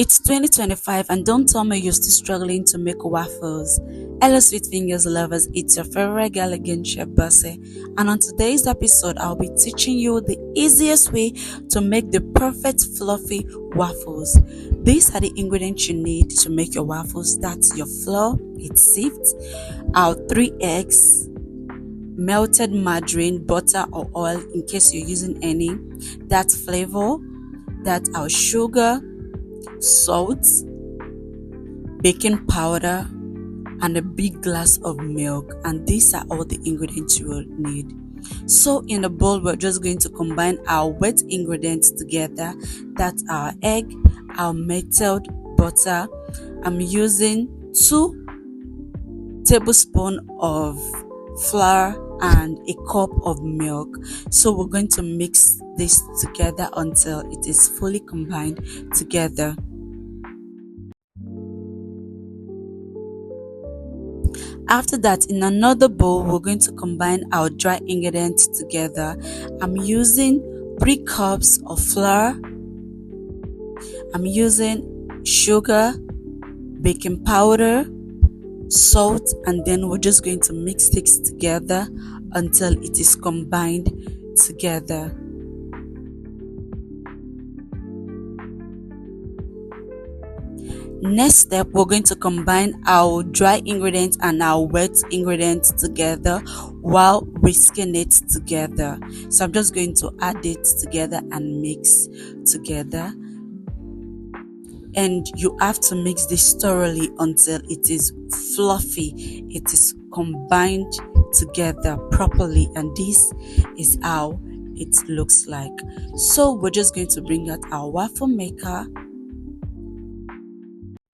It's 2025 and don't tell me you're still struggling to make waffles. Hello sweet fingers lovers, it's your favorite girl again, Chef Basse. And on today's episode, I'll be teaching you the easiest way to make the perfect fluffy waffles. These are the ingredients you need to make your waffles. That's your flour, it's sieved, our 3 eggs, melted margarine, butter or oil in case you're using any, that's flavor, that's our sugar, salt, baking powder, and a big glass of milk. And these are all the ingredients you will need. So in a bowl, we're just going to combine our wet ingredients together. That's our egg, our melted butter. I'm using 2 tablespoons of flour and a cup of milk. So we're going to mix this together until it is fully combined together. After that, in another bowl, we're going to combine our dry ingredients together. I'm using 3 cups of flour. I'm using sugar, baking powder, salt, and then we're just going to mix this together until it is combined together. Next step, we're going to combine our dry ingredients and our wet ingredients together while whisking it together. So I'm just going to add it together and mix together. And you have to mix this thoroughly until it is fluffy. It is combined together properly, and this is how it looks like. So we're just going to bring out our waffle maker.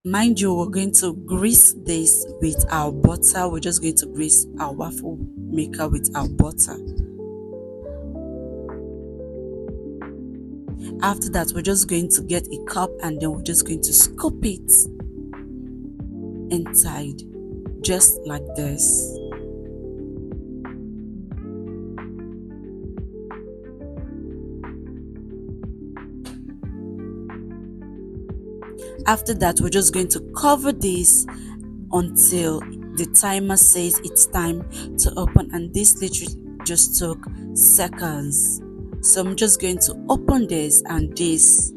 Mind you, we're going to grease this with our butter. We're just going to grease our waffle maker with our butter. After that, we're just going to get a cup and then we're just going to scoop it inside, just like this. After that, we're just going to cover this until the timer says it's time to open, and this literally just took seconds. So I'm just going to open this, and this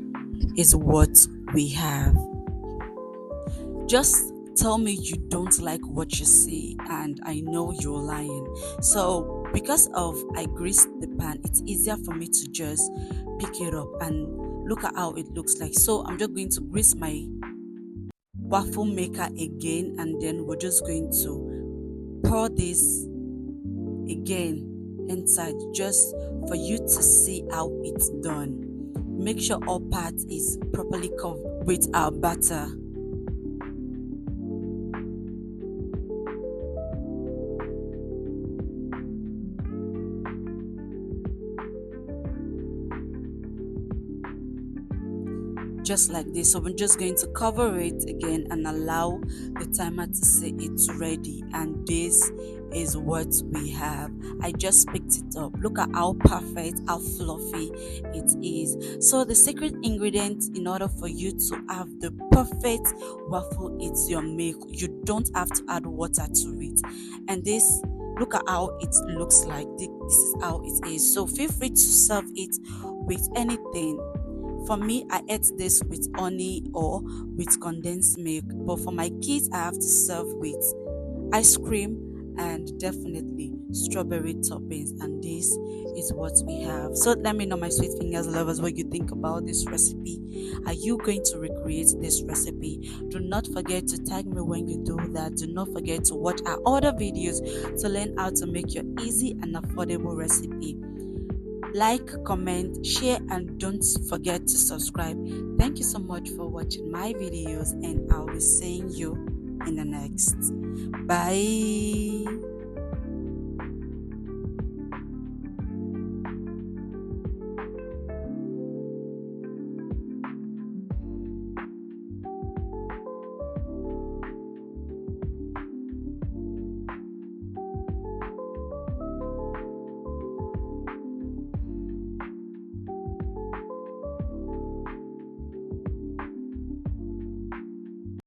is what we have. Just tell me you don't like what you see, and I know you're lying. So because of I greased the pan, it's easier for me to just pick it up and look at how it looks like. So I'm just going to grease my waffle maker again, and then we're just going to pour this again inside just for you to see how it's done. Make sure all parts is properly covered with our batter. Just like this. So we're just going to cover it again and allow the timer to say it's ready, and this is what we have. I just picked it up. Look at how perfect, how fluffy it is. So the secret ingredient in order for you to have the perfect waffle is your milk. You don't have to add water to it, and this, look at how it looks like. This is how it is. So feel free to serve it with anything. For me, I ate this with honey or with condensed milk, but for my kids, I have to serve with ice cream and definitely strawberry toppings, and this is what we have. So let me know, my sweet fingers lovers, what you think about this recipe. Are you going to recreate this recipe? Do not forget to tag me when you do that. Do not forget to watch our other videos to learn how to make your easy and affordable recipe. Like, comment, share, and don't forget to subscribe. Thank you so much for watching my videos, and I'll be seeing you in the next. Bye.